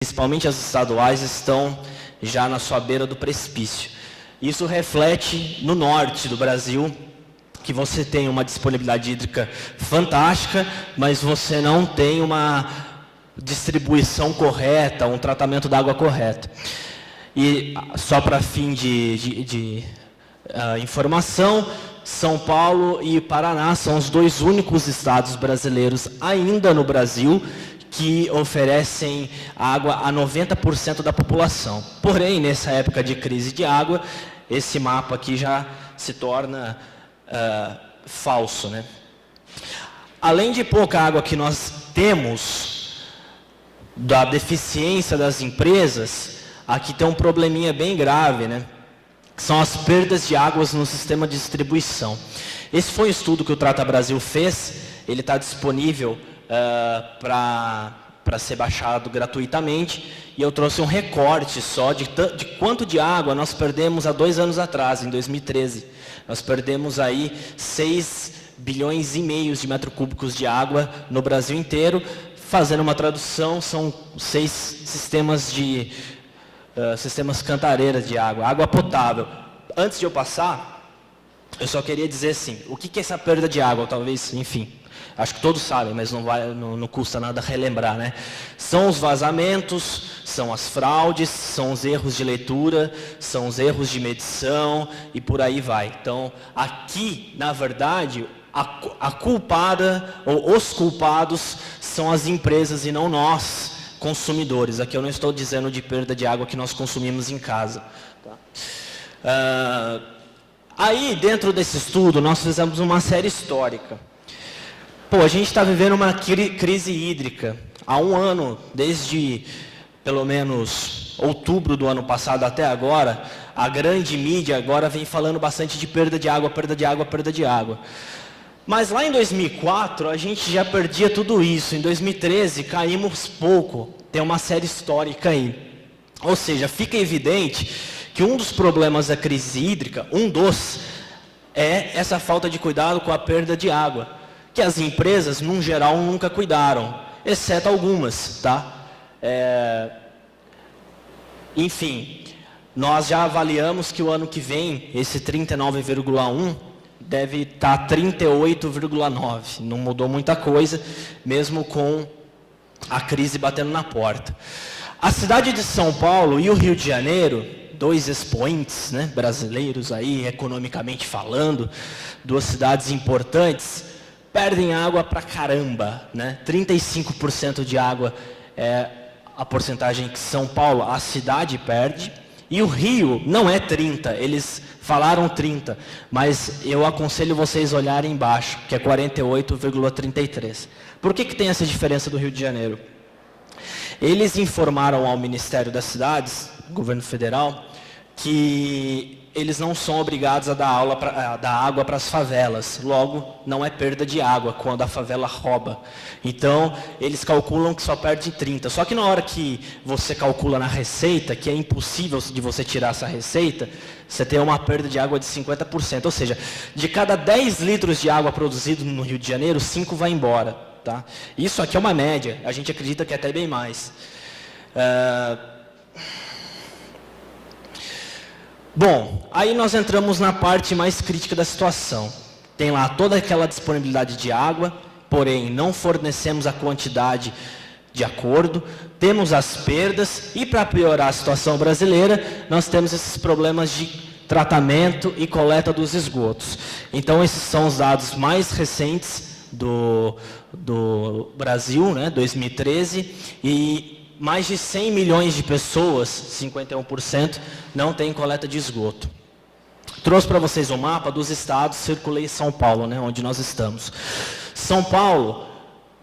principalmente as estaduais, estão já na sua beira do precipício. Isso reflete no norte do Brasil, que você tem uma disponibilidade hídrica fantástica, mas você não tem uma distribuição correta, um tratamento da água correto. E só para fim de informação, São Paulo e Paraná são os dois únicos estados brasileiros ainda no Brasil que oferecem água a 90% da população. Porém, nessa época de crise de água, esse mapa aqui já se torna falso, né? Além de pouca água que nós temos, da deficiência das empresas, aqui tem um probleminha bem grave, né? São as perdas de águas no sistema de distribuição. Esse foi um estudo que o Trata Brasil fez, ele está disponível para ser baixado gratuitamente, e eu trouxe um recorte só de quanto de água nós perdemos há 2 anos atrás, em 2013. Nós perdemos aí 6,5 bilhões de metros cúbicos de água no Brasil inteiro. Fazendo uma tradução, são 6 sistemas cantareiras de água, água potável. Antes de eu passar, eu só queria dizer assim, o que é essa perda de água? Talvez, enfim, acho que todos sabem, mas não custa nada relembrar, né? São os vazamentos, são as fraudes, são os erros de leitura, são os erros de medição e por aí vai. Então, aqui, na verdade, a culpada ou os culpados são as empresas e não nós, consumidores. Aqui eu não estou dizendo de perda de água que nós consumimos em casa. Tá? Aí, dentro desse estudo, nós fizemos uma série histórica. A gente está vivendo uma crise hídrica há 1 ano, desde pelo menos outubro do ano passado até agora. A grande mídia agora vem falando bastante de perda de água, perda de água, perda de água. Mas lá em 2004, a gente já perdia tudo isso. Em 2013, caímos pouco. Tem uma série histórica aí. Ou seja, fica evidente que um dos problemas da crise hídrica, é essa falta de cuidado com a perda de água, que as empresas, num geral, nunca cuidaram, exceto algumas, tá? Enfim, nós já avaliamos que o ano que vem, esse 39,1 deve estar 38,9. Não mudou muita coisa, mesmo com a crise batendo na porta. A cidade de São Paulo e o Rio de Janeiro, 2 expoentes, né, brasileiros aí, economicamente falando, 2 cidades importantes, perdem água pra caramba, né? 35% de água é a porcentagem que São Paulo, a cidade, perde. E o Rio não é 30, eles falaram 30, mas eu aconselho vocês olharem embaixo, que é 48,33. Por que tem essa diferença do Rio de Janeiro? Eles informaram ao Ministério das Cidades, governo federal, que eles não são obrigados a dar água para as favelas. Logo, não é perda de água quando a favela rouba. Então, eles calculam que só perde 30. Só que na hora que você calcula na receita, que é impossível de você tirar essa receita, você tem uma perda de água de 50%. Ou seja, de cada 10 litros de água produzido no Rio de Janeiro, 5 vai embora. Tá? Isso aqui é uma média. A gente acredita que é até bem mais. Bom, aí nós entramos na parte mais crítica da situação. Tem lá toda aquela disponibilidade de água, porém não fornecemos a quantidade de acordo, temos as perdas e, para piorar a situação brasileira, nós temos esses problemas de tratamento e coleta dos esgotos. Então, esses são os dados mais recentes do Brasil, né, 2013, e mais de 100 milhões de pessoas, 51%, não têm coleta de esgoto. Trouxe para vocês um mapa dos estados, circulei São Paulo, né, onde nós estamos. São Paulo,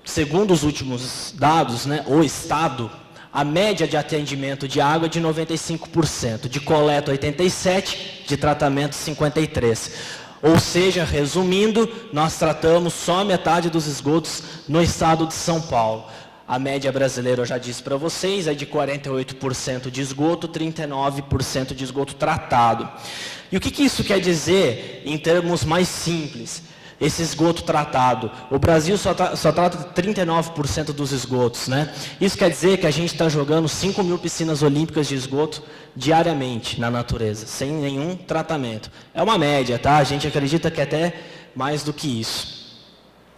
segundo os últimos dados, né, o estado, a média de atendimento de água é de 95%, de coleta 87%, de tratamento 53%. Ou seja, resumindo, nós tratamos só metade dos esgotos no estado de São Paulo. A média brasileira, eu já disse para vocês, é de 48% de esgoto, 39% de esgoto tratado. E o que isso quer dizer em termos mais simples? esse esgoto tratado. O Brasil só trata 39% dos esgotos, né? Isso quer dizer que a gente está jogando 5 mil piscinas olímpicas de esgoto diariamente na natureza, sem nenhum tratamento. É uma média, tá? A gente acredita que é até mais do que isso.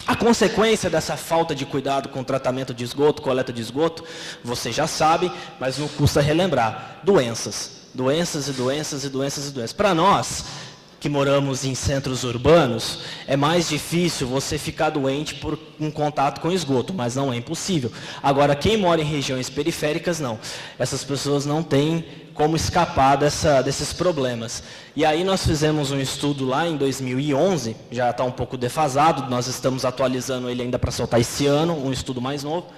A consequência dessa falta de cuidado com o tratamento de esgoto, coleta de esgoto, você já sabe, mas não custa relembrar. Doenças. Doenças e doenças e doenças e doenças. Para nós, que moramos em centros urbanos, é mais difícil você ficar doente por um contato com esgoto, mas não é impossível. Agora, quem mora em regiões periféricas, não. Essas pessoas não têm como escapar desses problemas. E aí nós fizemos um estudo lá em 2011, já está um pouco defasado, nós estamos atualizando ele ainda para soltar esse ano, um estudo mais novo,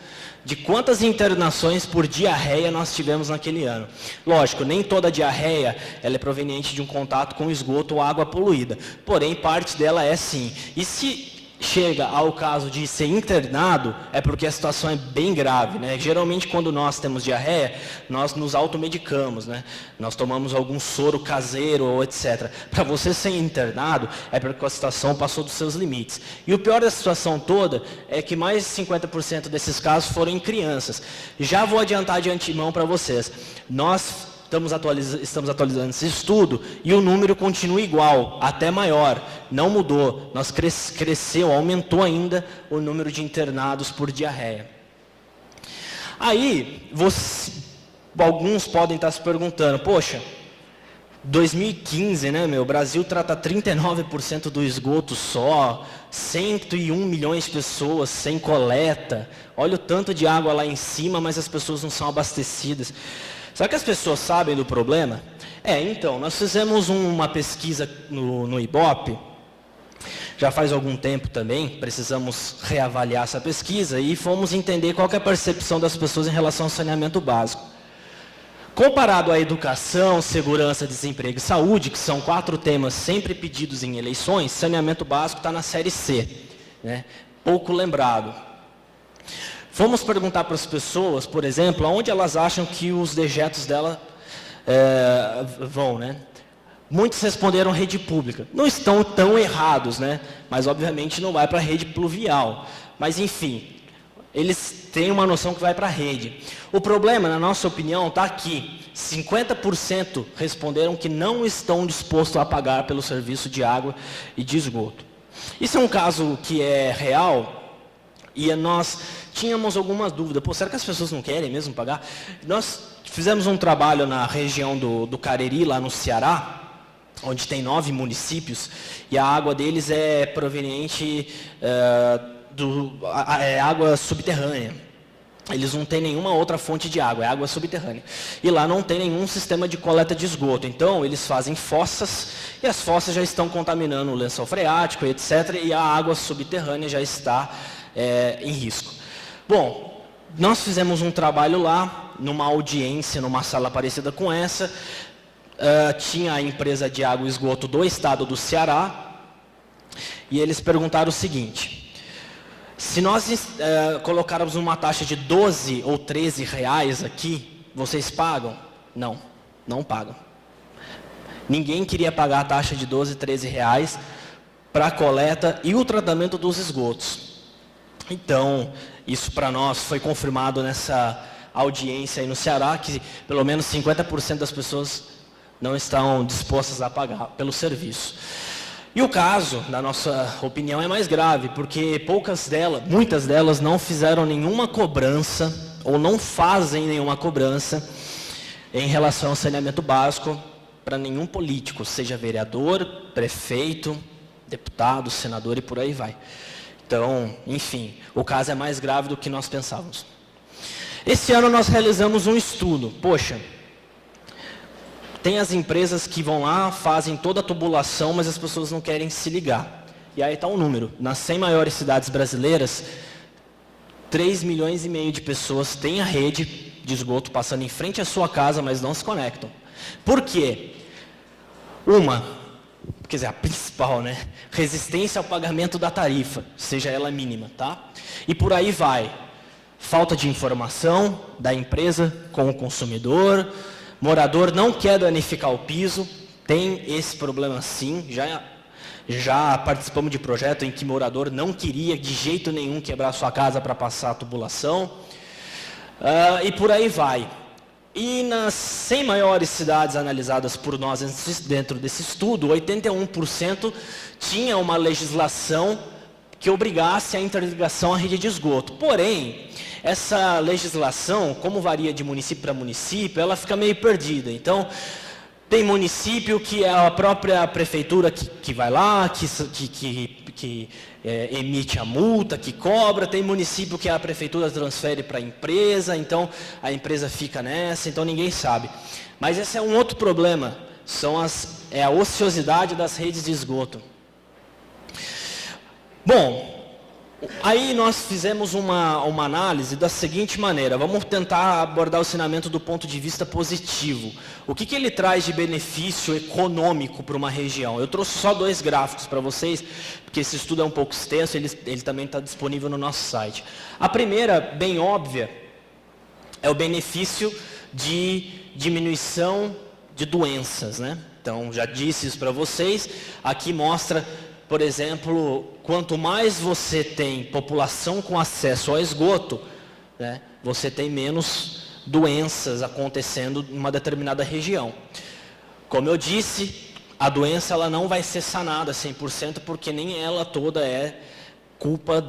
de quantas internações por diarreia nós tivemos naquele ano. Lógico, nem toda diarreia ela é proveniente de um contato com esgoto ou água poluída, porém parte dela é sim. E se chega ao caso de ser internado, é porque a situação é bem grave, né? Geralmente quando nós temos diarreia, nós nos automedicamos, né? Nós tomamos algum soro caseiro ou etc. Para você ser internado, é porque a situação passou dos seus limites. E o pior da situação toda é que mais de 50% desses casos foram em crianças. Já vou adiantar de antemão para vocês. Nós estamos atualizando esse estudo e o número continua igual, até maior, não mudou. Nós cresceu, aumentou ainda o número de internados por diarreia. Aí, alguns podem estar se perguntando, poxa, 2015, né, o Brasil trata 39% do esgoto só, 101 milhões de pessoas sem coleta, olha o tanto de água lá em cima, mas as pessoas não são abastecidas. Será que as pessoas sabem do problema? Então, nós fizemos uma pesquisa no IBOP, já faz algum tempo também, precisamos reavaliar essa pesquisa e fomos entender qual que é a percepção das pessoas em relação ao saneamento básico. Comparado à educação, segurança, desemprego e saúde, que são 4 temas sempre pedidos em eleições, saneamento básico está na série C, né? Pouco lembrado. Fomos perguntar para as pessoas, por exemplo, aonde elas acham que os dejetos dela vão, né? Muitos responderam rede pública. Não estão tão errados, né? Mas obviamente não vai para a rede pluvial. Mas enfim, eles têm uma noção que vai para a rede. O problema, na nossa opinião, está aqui. 50% responderam que não estão dispostos a pagar pelo serviço de água e de esgoto. Isso é um caso que é real e nós tínhamos algumas dúvidas. Será que as pessoas não querem mesmo pagar? Nós fizemos um trabalho na região do Cariri, lá no Ceará, onde tem 9 municípios, e a água deles é proveniente água subterrânea. Eles não têm nenhuma outra fonte de água, é água subterrânea. E lá não tem nenhum sistema de coleta de esgoto. Então, eles fazem fossas, e as fossas já estão contaminando o lençol freático, etc., e a água subterrânea já está em risco. Bom, nós fizemos um trabalho lá, numa audiência, numa sala parecida com essa, tinha a empresa de água e esgoto do estado do Ceará, e eles perguntaram o seguinte: se nós colocarmos uma taxa de 12 ou 13 reais aqui, vocês pagam? Não, não pagam. Ninguém queria pagar a taxa de 12, 13 reais para a coleta e o tratamento dos esgotos. Então, isso para nós foi confirmado nessa audiência aí no Ceará, que pelo menos 50% das pessoas não estão dispostas a pagar pelo serviço. E o caso, na nossa opinião, é mais grave, porque muitas delas não fizeram nenhuma cobrança, ou não fazem nenhuma cobrança, em relação ao saneamento básico, para nenhum político, seja vereador, prefeito, deputado, senador e por aí vai. Então, enfim, o caso é mais grave do que nós pensávamos. Esse ano nós realizamos um estudo. Poxa, tem as empresas que vão lá, fazem toda a tubulação, mas as pessoas não querem se ligar. E aí está o número. Nas 100 maiores cidades brasileiras, 3,5 milhões de pessoas têm a rede de esgoto passando em frente à sua casa, mas não se conectam. Por quê? Quer dizer, a principal, né? Resistência ao pagamento da tarifa, seja ela mínima, tá? E por aí vai. Falta de informação da empresa com o consumidor, morador não quer danificar o piso, tem esse problema sim, já Já participamos de projeto em que morador não queria de jeito nenhum quebrar sua casa para passar a tubulação. E por aí vai. E nas 100 maiores cidades analisadas por nós dentro desse estudo, 81% tinha uma legislação que obrigasse a interligação à rede de esgoto. Porém, essa legislação, como varia de município para município, ela fica meio perdida. Então, tem município que é a própria prefeitura que vai lá, que emite a multa, que cobra. Tem município que a prefeitura transfere para a empresa, então a empresa fica nessa, então ninguém sabe. Mas esse é um outro problema, é a ociosidade das redes de esgoto. Bom, aí nós fizemos uma análise da seguinte maneira. Vamos tentar abordar o saneamento do ponto de vista positivo. O que ele traz de benefício econômico para uma região? Eu trouxe só 2 gráficos para vocês, porque esse estudo é um pouco extenso, ele também está disponível no nosso site. A primeira, bem óbvia, é o benefício de diminuição de doenças, né? Então, já disse isso para vocês. Aqui mostra, por exemplo, quanto mais você tem população com acesso ao esgoto, né, você tem menos doenças acontecendo em uma determinada região. Como eu disse, a doença ela não vai ser sanada 100%, porque nem ela toda é culpa